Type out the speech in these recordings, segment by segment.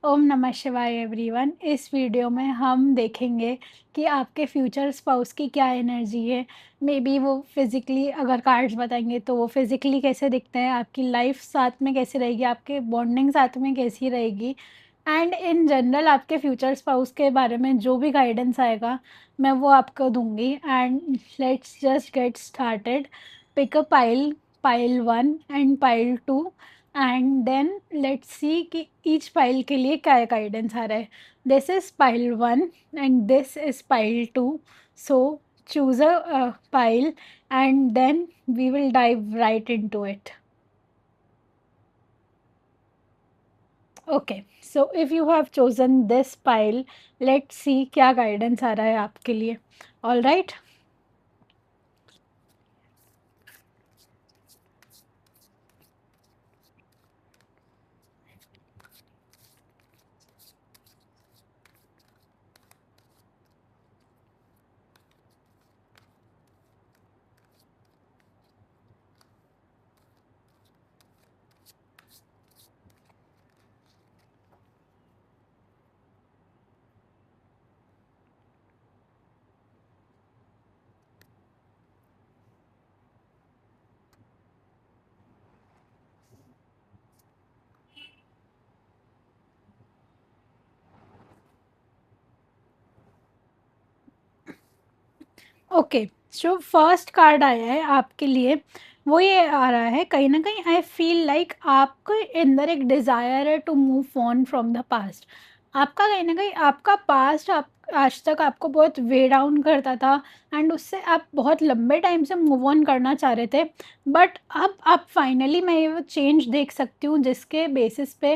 ओम नमः शिवाय एवरीवन। इस वीडियो में हम देखेंगे कि आपके फ्यूचर स्पाउस की क्या एनर्जी है। मे बी वो फिज़िकली अगर कार्ड्स बताएंगे तो वो फिज़िकली कैसे दिखते हैं, आपकी लाइफ साथ में कैसी रहेगी, आपके बॉन्डिंग साथ में कैसी रहेगी, एंड इन जनरल आपके फ्यूचर स्पाउस के बारे में जो भी गाइडेंस आएगा मैं वो आपको दूंगी। And let's just get started. Pick a pile, pile 1 and pile 2, and then let's see कि ईच पाइल के लिए क्या गाइडेंस आ रहा है। This is pile 1 and this is pile 2। So choose a pile and then we will dive right into it. Okay, so if you have chosen this pile, let's see क्या guidance आ रहा है आपके लिए. All right. Okay, जो first card आया है आपके लिए वो ये आ रहा है, कहीं ना कहीं आई फील लाइक आपके अंदर एक डिज़ायर है to move on from the past. आपका कहीं ना कहीं आपका पास्ट आप आज तक आपको बहुत वे डाउन करता था एंड उससे आप बहुत लंबे टाइम से मूव ऑन करना चाह रहे थे। बट अब आप फाइनली मैं ये चेंज देख सकती हूँ जिसके बेसिस पे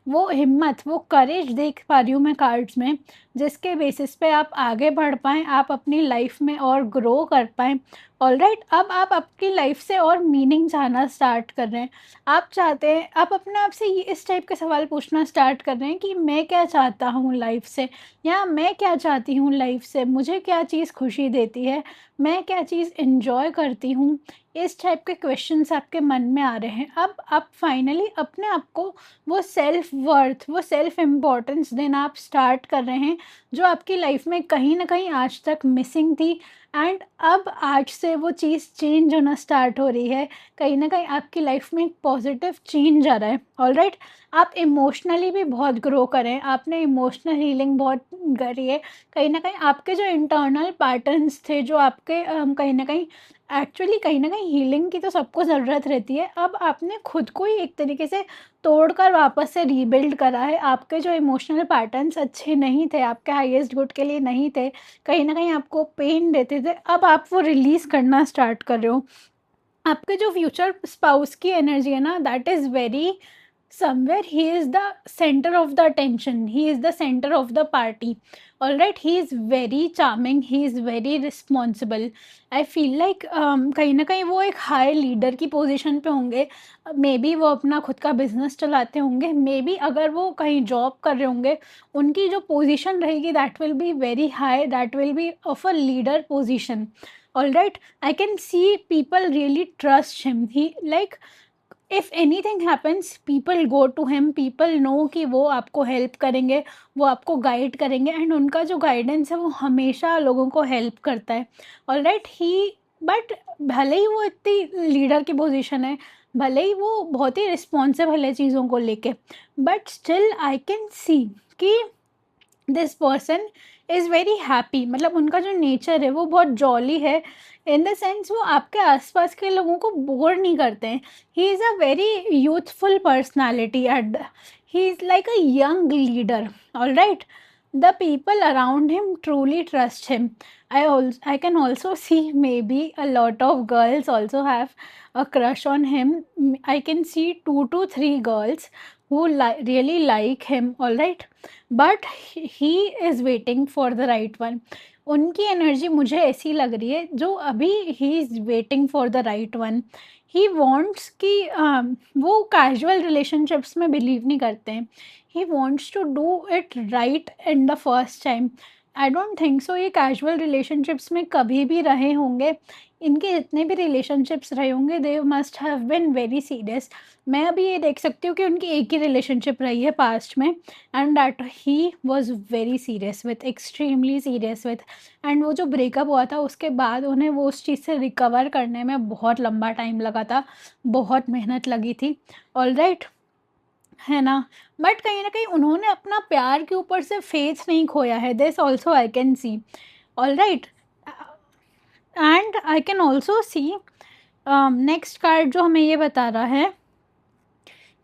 वो हिम्मत, वो करेज देख पा रही हूँ मैं कार्ड्स में, जिसके बेसिस पे आप आगे बढ़ पाएँ, आप अपनी लाइफ में और ग्रो कर पाएँ। ऑलराइट, अब आप आपकी लाइफ से और मीनिंग चाहना स्टार्ट कर रहे हैं। आप चाहते हैं, आप अपने आप से ये इस टाइप के सवाल पूछना स्टार्ट कर रहे हैं कि मैं क्या चाहता हूँ लाइफ से, या मैं क्या चाहती हूँ लाइफ से, मुझे क्या चीज़ खुशी देती है, मैं क्या चीज़ इन्जॉय करती हूँ। इस टाइप के क्वेश्चंस आपके मन में आ रहे हैं। अब आप फाइनली अपने आप को वो सेल्फ वर्थ, वो सेल्फ इम्पोर्टेंस देना आप स्टार्ट कर रहे हैं, जो आपकी लाइफ में कहीं ना कहीं आज तक मिसिंग थी। एंड अब आज से वो चीज़ चेंज होना स्टार्ट हो रही है। कहीं ना कहीं आपकी लाइफ में एक पॉजिटिव चेंज आ रहा है। ऑलराइट, आप इमोशनली भी बहुत ग्रो करें, आपने इमोशनल हीलिंग बहुत करी है। कहीं ना कहीं आपके जो इंटरनल पैटर्न्स थे, जो आपके कहीं ना कहीं एक्चुअली कहीं ना कहीं हीलिंग की तो सबको ज़रूरत रहती है। अब आपने खुद को ही एक तरीके से तोड़कर वापस से रीबिल्ड करा है। आपके जो इमोशनल पैटर्न्स अच्छे नहीं थे, आपके हाईएस्ट गुड के लिए नहीं थे, कहीं न कहीं आपको पेन देते थे, अब आप वो रिलीज़ करना स्टार्ट कर रहे हो। आपके जो फ्यूचर स्पाउस की एनर्जी है ना, that is very somewhere he is the center of the attention, he is the center of the party. All right, he is very charming, he is very responsible. I feel like कहीं ना कहीं वो एक high leader की position पे होंगे। May be वो अपना खुद का बिजनेस चलाते होंगे, मे बी अगर वो कहीं जॉब कर रहे होंगे, उनकी जो पोजीशन रहेगी that will be very high, that will be of a leader position. All right, I can see people really trust him. He like if anything happens people go to him, people know कि वो आपको help करेंगे, वो आपको guide करेंगे, and उनका जो guidance है वो हमेशा लोगों को हेल्प करता है। ऑलराइट, ही बट भले ही वो इतनी लीडर की पोजीशन है, भले ही वो बहुत ही रिस्पॉन्सिबल है चीज़ों को लेके, but still I can see कि this person is very happy. मतलब उनका जो नेचर है वो बहुत जॉली है, इन द सेंस वो आपके आसपास के लोगों को बोर नहीं करते हैं। He is a very youthful personality at he is like a young leader. All right, the people around him truly trust him. I can also see maybe a lot of girls also have a crush on him. I can see 2 to 3 girls who really like him. All right, but he is waiting for the right one. उनकी energy मुझे ऐसी लग रही है, जो अभी he is waiting for the right one. He wants कि वो कैजुअल रिलेशनशिप्स में बिलीव नहीं करते हैं। He wants to do it right in the first time. I don't think so ये कैजुअल रिलेशनशिप्स में कभी भी रहे होंगे। इनके जितने भी रिलेशनशिप्स रहे होंगे they must have been very serious. मैं अभी ये देख सकती हूँ कि उनकी एक ही रिलेशनशिप रही है पास्ट में, and that he was very serious with, extremely serious with. And वो जो ब्रेकअप हुआ था उसके बाद उन्हें वो उस चीज़ से रिकवर करने में बहुत लंबा टाइम लगा था, बहुत मेहनत लगी थी। ऑलराइट, है ना? बट कहीं न कहीं उन्होंने अपना प्यार के ऊपर से फेथ नहीं खोया है, this also I can C. Alright, and I can also see next card जो हमें ये बता रहा है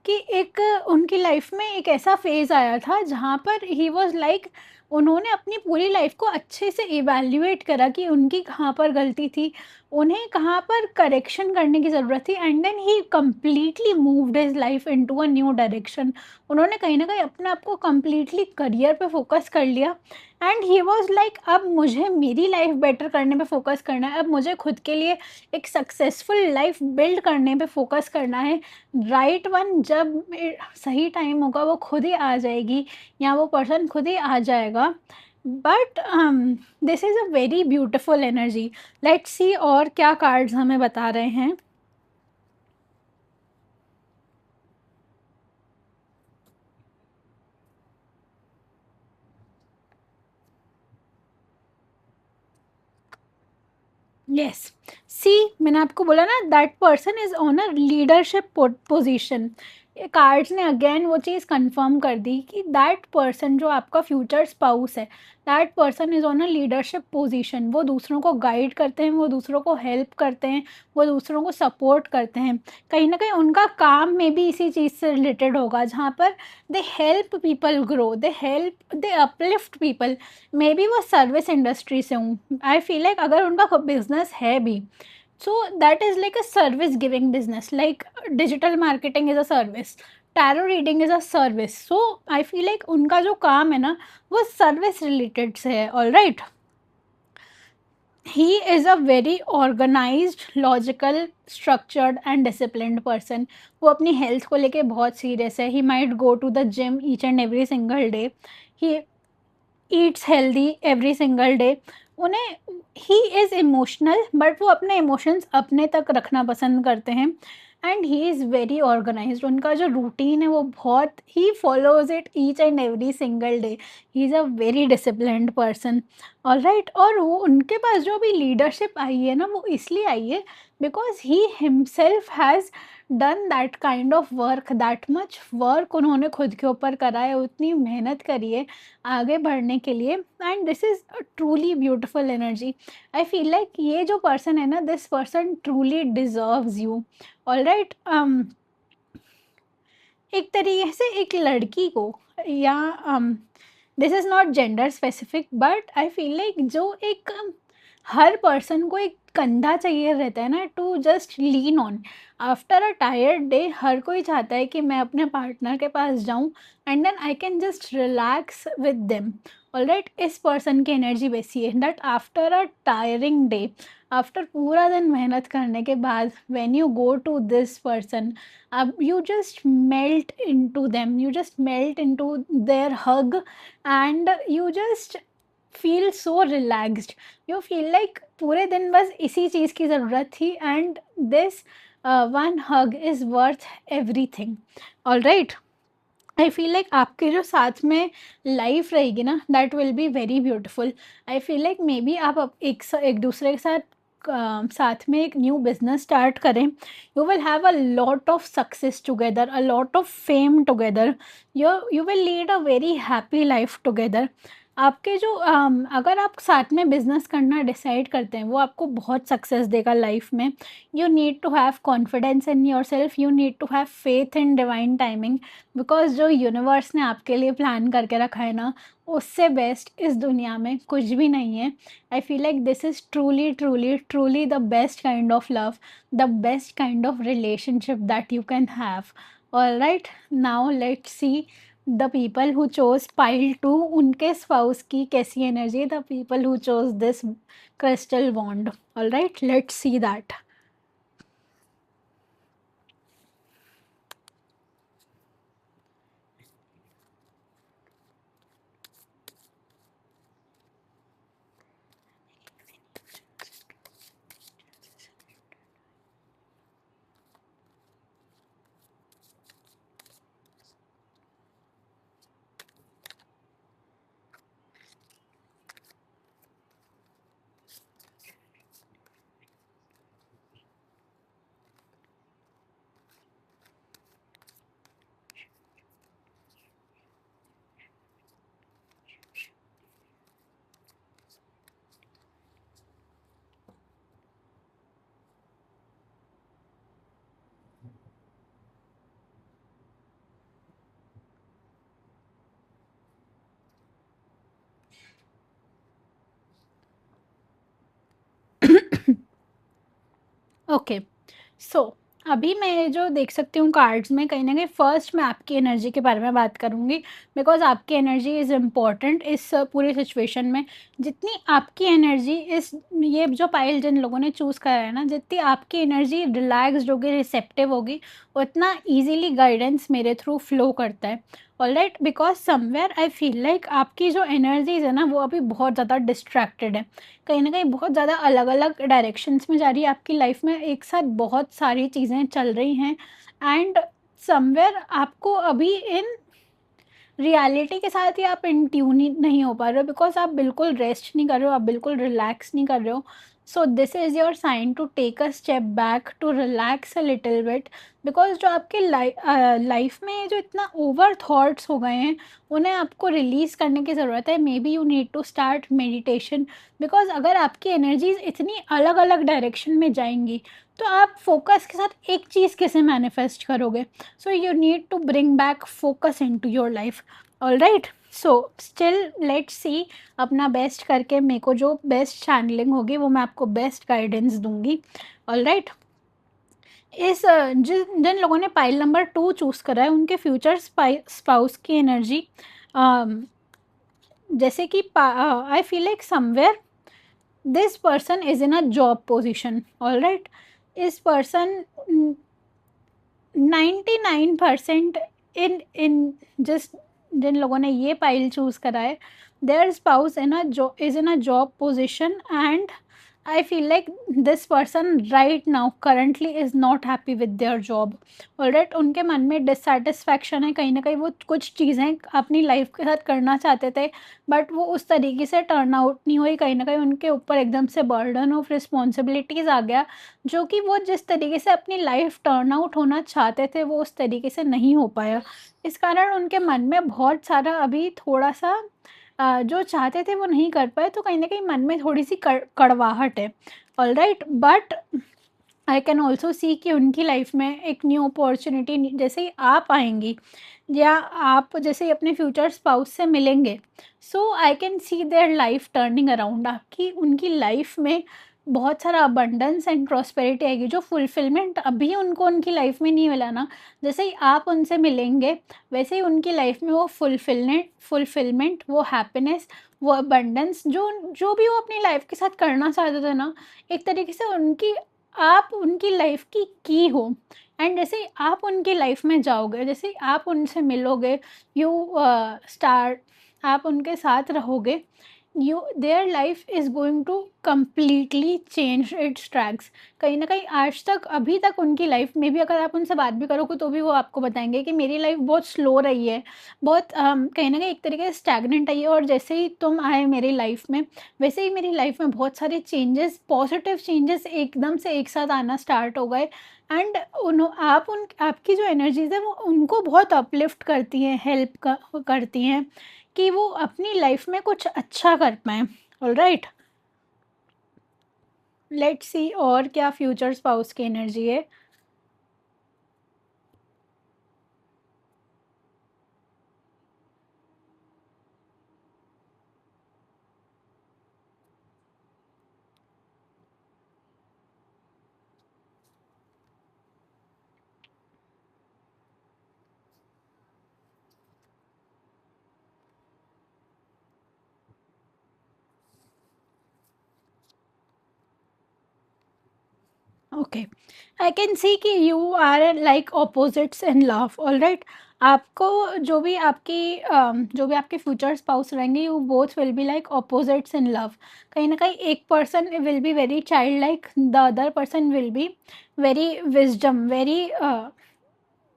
कि एक उनकी लाइफ में एक ऐसा फेज़ आया था जहाँ पर ही वाज़ लाइक, उन्होंने अपनी पूरी लाइफ को अच्छे से इवैल्यूएट करा कि उनकी कहाँ पर गलती थी, उन्हें कहाँ पर करेक्शन करने की ज़रूरत थी, and then he completely moved his life into a new direction. उन्होंने कहीं न कहीं अपने आप को कंप्लीटली करियर पे फ़ोकस कर लिया, एंड ही वाज़ लाइक अब मुझे मेरी लाइफ बेटर करने पे फ़ोकस करना है, अब मुझे खुद के लिए एक सक्सेसफुल लाइफ बिल्ड करने पे फ़ोकस करना है। राइट वन जब सही टाइम होगा वो खुद ही आ जाएगी, या वो पर्सन खुद ही आ जाएगा। But this is a very beautiful energy. Let's see और क्या कार्ड्स हमें बता रहे हैं। यस, सी, मैंने आपको बोला ना that person is on a leadership position. Cards ने अगेन वो चीज़ कंफर्म कर दी कि दैट पर्सन जो आपका फ्यूचर स्पाउस है, that person is on a leadership position. वो दूसरों को गाइड करते हैं, वो दूसरों को हेल्प करते हैं, वो दूसरों को सपोर्ट करते हैं। कहीं ना कहीं उनका काम में भी इसी चीज़ से रिलेटेड होगा, जहाँ पर they help people grow, they uplift people. May be वो सर्विस इंडस्ट्री से हूँ, आई फील लाइक अगर उनका बिजनेस है भी, so that is like a service giving business, like digital marketing is a service, tarot reading is a service. So I feel like उनका जो काम है ना वो सर्विस रिलेटेड से है। All right, he is a very organised, logical, structured and disciplined person. वो अपनी हेल्थ को लेके बहुत सीरियस है। He might go to the gym each and every single day, he eats healthy every single day. उन्हें, he is emotional but वो अपने emotions अपने तक रखना पसंद करते हैं, and he is very organised. उनका जो रूटीन है वो बहुत, he follows it each and every single day. He is a very disciplined person. Alright, और वो उनके पास जो भी लीडरशिप आई है ना वो इसलिए आई है because he himself has done that kind of work, that much work उन्होंने खुद के ऊपर करा है, उतनी मेहनत करी है आगे बढ़ने के लिए, and this is truly beautiful energy. I feel like ये जो पर्सन है ना, this person truly deserves you. Alright, एक तरीके से एक लड़की को, या this is not gender specific but I feel like जो एक हर पर्सन को एक कंधा चाहिए रहता है ना to just lean on after a tired day. हर कोई चाहता है कि मैं अपने पार्टनर के पास जाऊं and then I can just relax with them. Alright, इस पर्सन की एनर्जी वैसी है that after a tiring day, after पूरा दिन मेहनत करने के बाद when you go to this person, you just melt into them, you just melt into their hug, and you just feel so relaxed. You feel like पूरे दिन बस इसी चीज़ की ज़रूरत थी, and this one hug is worth everything. All right, I feel like आपके जो साथ में लाइफ रहेगी ना that will be very beautiful. I feel like may be आप एक दूसरे के साथ साथ में एक न्यू बिजनेस स्टार्ट करें। You will have a lot of success together, a lot of fame together, you will lead a very happy life together. आपके जो अगर आप साथ में बिजनेस करना डिसाइड करते हैं वो आपको बहुत सक्सेस देगा लाइफ में। You need to have confidence in yourself, you need to have faith in divine timing, because जो यूनिवर्स ने आपके लिए प्लान करके रखा है ना उससे बेस्ट इस दुनिया में कुछ भी नहीं है। I feel like this is truly truly truly the best kind of love, the best kind of relationship that you can have. All right, now let's see the people who chose pile two, उनके spouse की कैसी energy, the people who chose this crystal bond. All right, let's see that. Okay, so अभी मैं जो देख सकती हूँ cards में, कहीं न कहीं फर्स्ट मैं आपकी एनर्जी के बारे में बात करूँगी, बिकॉज़ आपकी एनर्जी इज़ इम्पोर्टेंट इस पूरी सिचुएशन में। जितनी आपकी एनर्जी इस ये जो पाइल जिन लोगों ने चूज़ करा है ना, जितनी आपकी एनर्जी रिलैक्स्ड होगी, रिसेप्टिव होगी, उतना ईज़िली गाइडेंस मेरे थ्रू फ्लो करता है। Alright, because somewhere I feel like आपकी जो एनर्जीज़ है ना, वो अभी बहुत ज़्यादा डिस्ट्रैक्टेड है। कहीं न कहीं बहुत ज़्यादा अलग-अलग डायरेक्शंस में जा रही है आपकी लाइफ में, एक साथ बहुत सारी चीज़ें चल रही हैं, एंड समवेयर आपको अभी इन रियलिटी के साथ ही आप इन ट्यून ही नहीं हो पा रहे हो, बिकॉज़ आप बिल्कुल रेस्ट नहीं कर रहे हो, आप बिल्कुल रिलैक्स नहीं कर रहे हो। So this is your sign to take a step back, to relax a little bit, because जो आपके लाइफ में जो इतना ओवर थॉट्स हो गए हैं, उन्हें आपको रिलीज़ करने की ज़रूरत है। Maybe you need to start meditation, because अगर आपकी एनर्जीज़ इतनी अलग-अलग डायरेक्शन में जाएँगी, तो आप फ़ोकस के साथ एक चीज़ कैसे मैनिफेस्ट करोगे? So you need to bring back focus into your life. Alright, so still let's see, अपना बेस्ट करके मेरे को जो बेस्ट चैनलिंग होगी वो मैं आपको बेस्ट गाइडेंस दूंगी। ऑलराइट, इस जिन जिन लोगों ने पाइल नंबर 2 चूज़ करा है, उनके फ्यूचर स्पाउस की एनर्जी, जैसे कि I feel like somewhere this person is in a job position. Alright, इस पर्सन 99% इन जस्ट जिन लोगों ने ये पाइल चूज़ करा है, their spouse in a is in a job position, and I feel like this person right now currently is not happy with their job. Alright, उनके मन में डिससेटिस्फैक्शन है, कहीं ना कहीं वो कुछ चीज़ें अपनी लाइफ के साथ करना चाहते थे, बट वो उस तरीके से टर्न आउट नहीं हुई। कहीं ना कहीं उनके ऊपर एकदम से बर्डन ऑफ रिस्पॉन्सिबिलिटीज़ आ गया, जो कि वो जिस तरीके से अपनी लाइफ टर्न आउट होना चाहते थे, वो उस तरीके से नहीं हो पाया। इस कारण उनके मन में बहुत सारा अभी थोड़ा-सा जो चाहते थे वो नहीं कर पाए, तो कहीं न कहीं मन में थोड़ी-सी कड़वाहट है। Alright, but I can also see कि उनकी लाइफ में एक न्यू अपॉर्चुनिटी जैसे ही आप आएँगी, या आप जैसे ही अपने फ्यूचर स्पाउस से मिलेंगे, so I can see their life turning around. आपकी उनकी लाइफ में बहुत सारा अबंडेंस एंड प्रॉस्पेरिटी आएगी, जो फुलफिलमेंट अभी उनको उनकी लाइफ में नहीं मिला ना, जैसे ही आप उनसे मिलेंगे, वैसे ही उनकी लाइफ में वो फुलफिलमेंट, वो हैप्पीनेस, वो अबंडेंस, जो जो भी वो अपनी लाइफ के साथ करना चाहते थे ना, एक तरीके से उनकी आप उनकी लाइफ की हो। एंड जैसे ही आप उनकी लाइफ में जाओगे, जैसे ही आप उनसे मिलोगे, यू स्टार्ट, आप उनके साथ रहोगे, you their life is going to completely change its tracks. कहीं ना कहीं आज तक, अभी तक उनकी लाइफ में भी अगर आप उनसे बात भी करोगे, तो भी वो आपको बताएंगे कि मेरी लाइफ बहुत स्लो रही है, बहुत कहीं ना कहीं एक तरीके से स्टैगनेंट आई है, और जैसे ही तुम आए मेरी लाइफ में, वैसे ही मेरी लाइफ में बहुत सारे चेंजेस, पॉजिटिव चेंजेस एकदम से एक साथ आना स्टार्ट हो गए। एंड आपकी जो एनर्जीज है वो उनको बहुत अपलिफ्ट करती हैं, करती हैं कि वो अपनी लाइफ में कुछ अच्छा कर पाएँ। ऑलराइट, लेट्स सी और क्या फ्यूचर स्पाउस की एनर्जी है। ओके, आई कैन सी कि you are like opposites in love. Alright, आपको जो भी आपके फ्यूचर स्पाउस रहेंगे, you both will be like opposites in love. कहीं ना कहीं एक person will be very child like, the other person will be very wisdom, very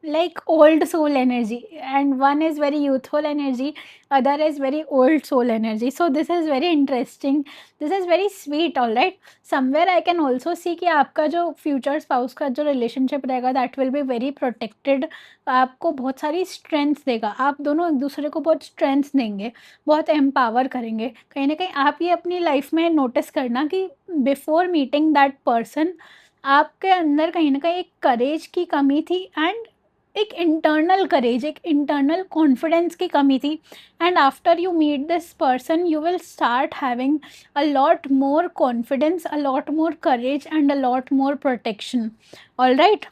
like old soul energy, and one is very youthful energy, other is very old soul energy. So this is very interesting, this is very sweet. All right, somewhere I can also see कि आपका जो future spouse का जो relationship रहेगा, that will be very protected, आपको बहुत सारी strength देगा, आप दोनों एक दूसरे को बहुत strength देंगे, बहुत empower करेंगे। कहीं ना कहीं आप ये अपनी life में notice करना कि before meeting that person, आपके अंदर कहीं ना कहीं एक courage की कमी थी, एंड एक इंटरनल करेज, एक इंटरनल कॉन्फिडेंस की कमी थी, and after you meet this person you will start having a lot more confidence, a lot more courage and a lot more protection. All right.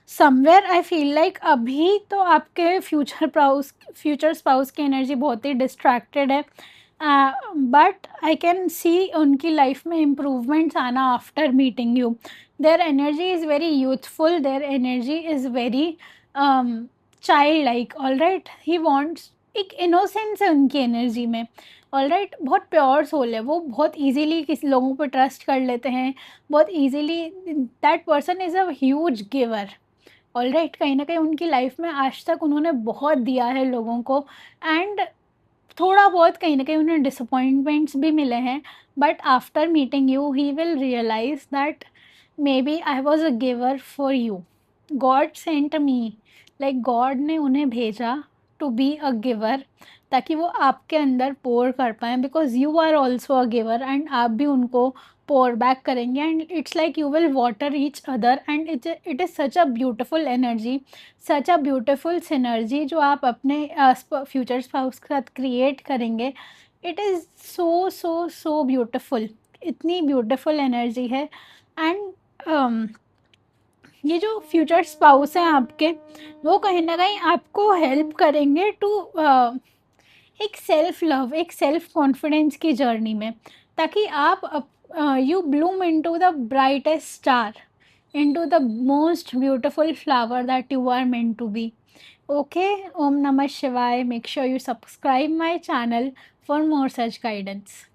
Somewhere I feel like अभी तो आपके future spouse की energy बहुत ही distracted है, but I can see उनकी लाइफ में इम्प्रूवमेंट्स आना after meeting you. Their energy is very youthful, their energy is very child like. All right. He wants, एक इनोसेंस है उनकी एनर्जी में. All right. बहुत प्योर सोल है वो, बहुत ईजीली किसी लोगों पर ट्रस्ट कर लेते हैं, बहुत easily. That person is a huge giver. All right. कहीं ना कहीं उनकी लाइफ में आज तक उन्होंने बहुत दिया है लोगों को, एंड थोड़ा बहुत कहीं ना कहीं उन्हें डिसअपॉइंटमेंट्स भी मिले हैं, but after meeting you he will realise that maybe I was a giver for you. God sent me, like God ने उन्हें भेजा टू बी अ गिवर, ताकि वो आपके अंदर पोर कर पाएँ, because you are also a giver and आप भी उनको पोर बैक करेंगे, and it's like you will water each other, and it is such a beautiful energy, such a beautiful synergy जो आप अपने फ्यूचर स्पाउस के साथ क्रिएट करेंगे. It is so so so beautiful. इतनी ब्यूटिफुल एनर्जी है. And ये जो फ्यूचर स्पाउस हैं आपके, वो कहीं ना कहीं आपको हेल्प करेंगे टू एक सेल्फ लव, एक सेल्फ कॉन्फिडेंस की जर्नी में, ताकि आप you Bloom into the brightest star, into the most beautiful flower that you are meant to be. Okay, Om Namah Shivaya. Make sure you subscribe my channel for more such guidance.